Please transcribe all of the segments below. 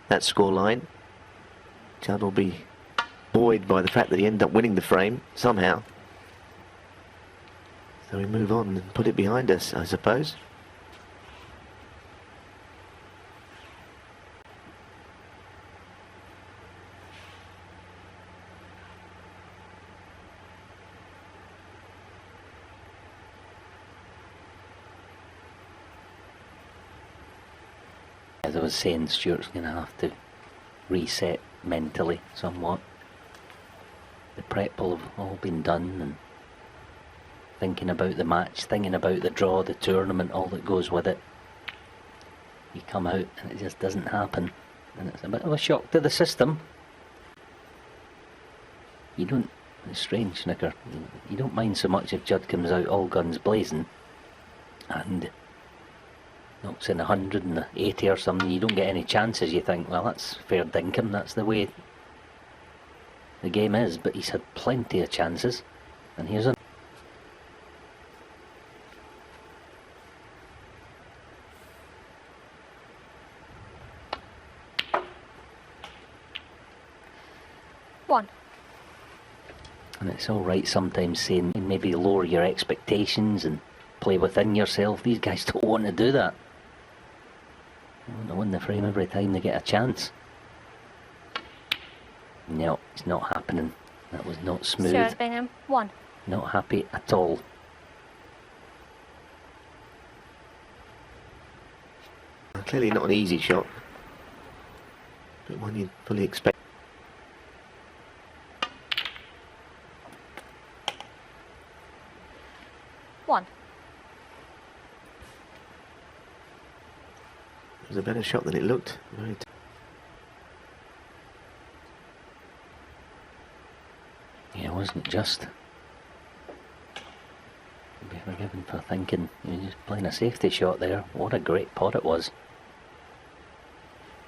that scoreline. Judd will be buoyed by the fact that he ended up winning the frame somehow. So we move on and put it behind us, I suppose. As I was saying, Stuart's going to have to reset mentally somewhat. The prep will have all been done, and thinking about the match, thinking about the draw, the tournament, all that goes with it. You come out and it just doesn't happen, and it's a bit of a shock to the system. You don't, it's strange, Snooker, you don't mind so much if Judd comes out all guns blazing and knocks in 180 or something. You don't get any chances. You think, well, that's fair dinkum, that's the way the game is. But he's had plenty of chances, and here's a one. And it's all right sometimes saying maybe lower your expectations and play within yourself. These guys don't want to do that. They want to win the frame every time they get a chance. No, it's not happening. That was not smooth. Stuart Bingham, 1. Not happy at all. Clearly not an easy shot, but one you'd fully expect. One. It was a better shot than it looked. Right. Yeah, it wasn't just. Be forgiven for thinking he was just playing a safety shot there. What a great pot it was.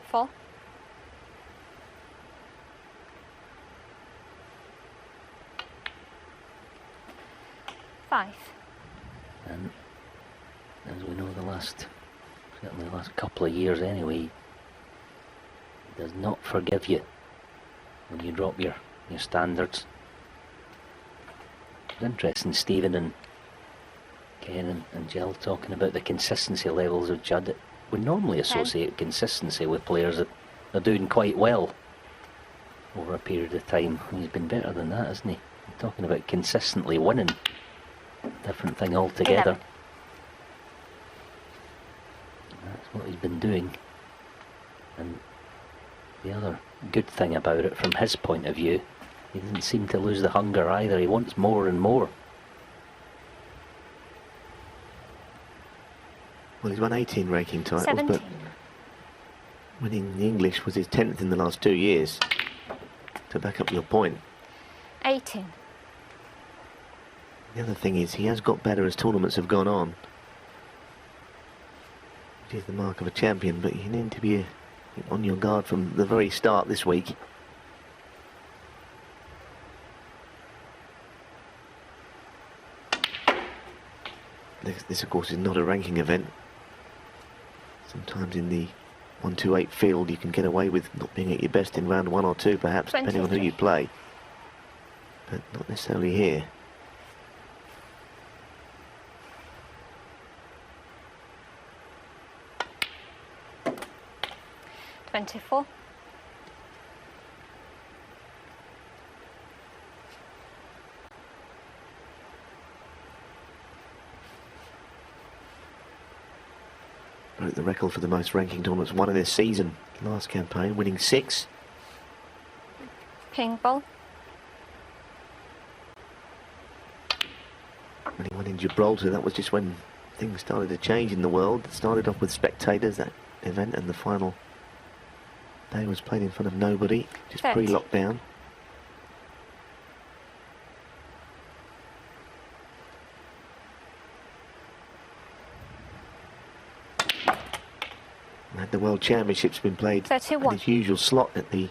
4. Five. And as we know, certainly the last couple of years anyway, he does not forgive you when you drop your standards. It's interesting, Stephen and Ken and Jill talking about the consistency levels of Judd. We normally associate consistency with players that are doing quite well over a period of time. He's been better than that, hasn't he? We're talking about consistently winning. Different thing altogether. 11. That's what he's been doing. And the other good thing about it from his point of view, he doesn't seem to lose the hunger either. He wants more and more. Well, he's won 18 ranking titles, 17. but winning the English was his 10th in the last 2 years. To back up your point. 18. The other thing is he has got better as tournaments have gone on, which is the mark of a champion, but you need to be on your guard from the very start this week. This of course is not a ranking event. Sometimes in the 128 field you can get away with not being at your best in round 1 or 2 perhaps, depending on who you play, but not necessarily here. $24. Broke the record for the most ranking tournaments won in this season. Last campaign, winning 6. Ping ball. When he won in Gibraltar, that was just when things started to change in the world. It started off with spectators, that event, and the final day was played in front of nobody, just 30. pre-lockdown. Had the World Championships been played 31. at his usual slot at the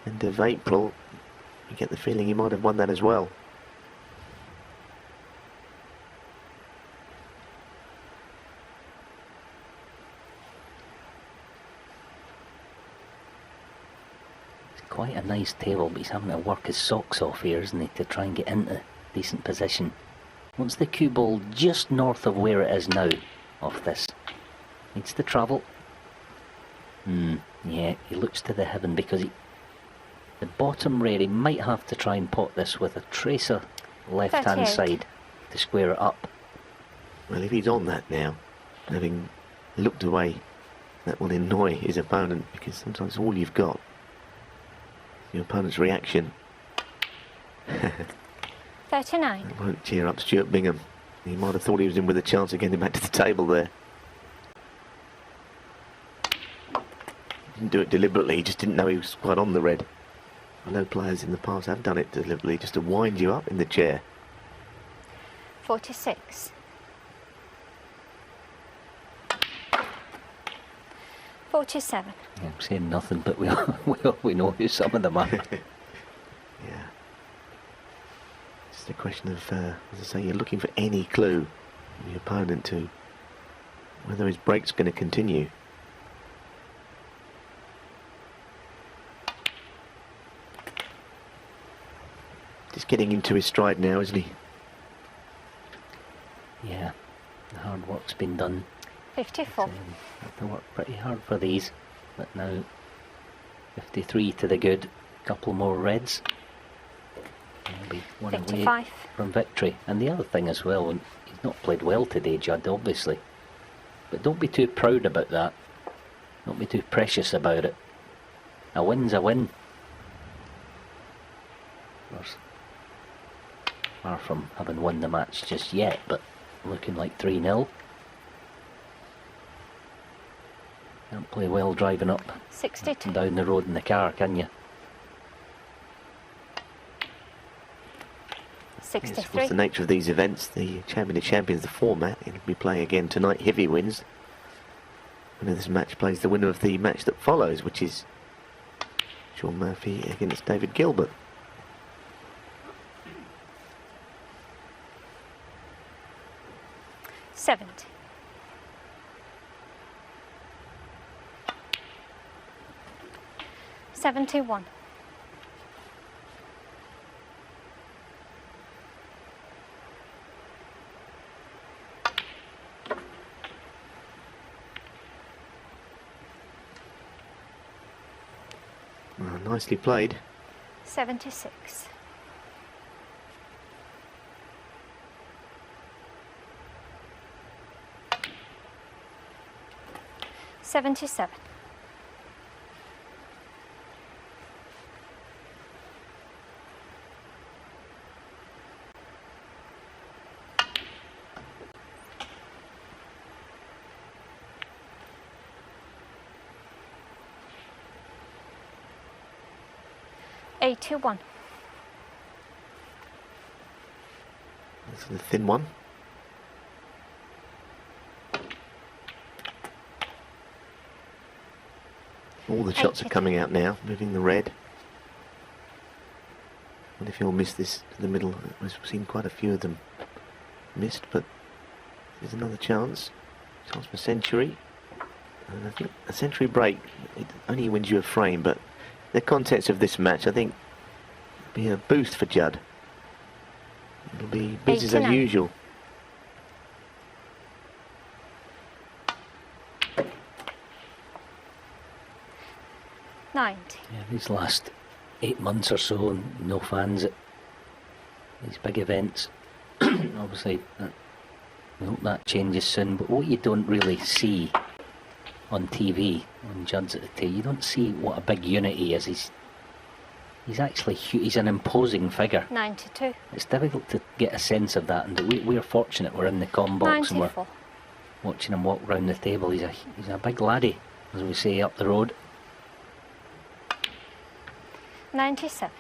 end of April, you get the feeling he might have won that as well. Quite a nice table, but he's having to work his socks off here, isn't he, to try and get into decent position. Wants the cue ball just north of where it is now, off this. Needs to travel. Yeah, he looks to the heaven because the bottom rail, he might have to try and pot this with a tracer left-hand 38. side to square it up. Well, if he's on that now, having looked away, that will annoy his opponent, because sometimes all you've got is your opponent's reaction. 39. That won't cheer up Stuart Bingham. He might have thought he was in with a chance of getting back to the table there. Didn't do it deliberately, he just didn't know he was quite on the red. I know players in the past have done it deliberately just to wind you up in the chair. 46. 47. Yeah, I'm saying nothing, but we know who some of them are. Yeah. It's a question of, as I say, you're looking for any clue from your opponent to whether his break's going to continue. Just getting into his stride now, isn't he? Yeah, the hard work's been done. 54. Have to work pretty hard for these, but now 53 to the good. Couple more reds. Maybe one away 55. from victory. And the other thing as well, he's not played well today, Judd, obviously. But don't be too proud about that. Don't be too precious about it. A win's a win. Of course, far from having won the match just yet, but looking like 3-0. Can't play well driving up 62. and down the road in the car, can you? Yes, 63. what's the nature of these events? The Champion of Champions, the format. He'll be playing again tonight. Heavy wins. Winner of this match plays the winner of the match that follows, which is Sean Murphy against David Gilbert. Seventy. 71. 'Nicely played. 76. 77. 81. That's the thin one. All the shots are coming out now, moving the red. And if you'll miss this to the middle, we've seen quite a few of them missed, but there's another chance. Chance for century. And I think a century break, it only wins you a frame, but the contents of this match, I think, will be a boost for Judd. It'll be business as 89. usual. $90. Yeah, these last 8 months or so, no fans at these big events. Obviously, we hope that changes soon. But what you don't really see on TV, on Judd's at the table, you don't see what a big unit he is. He's actually he's an imposing figure. 92. It's difficult to get a sense of that, and we're fortunate we're in the com box and we're 94. watching him walk round the table. He's a big laddie, as we say up the road. 97.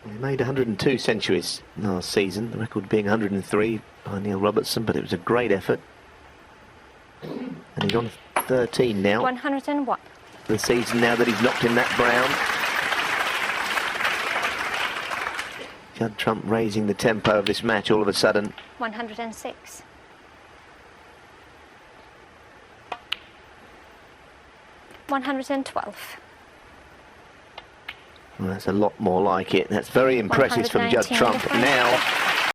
He made 102 centuries last season, the record being 103 by Neil Robertson, but it was a great effort. And he's on 13 now 101. for the season, now that he's knocked in that brown. Judd Trump raising the tempo of this match all of a sudden. 106. 112. Well, that's a lot more like it. That's very impressive from Judd 119 Trump. the final Now, step.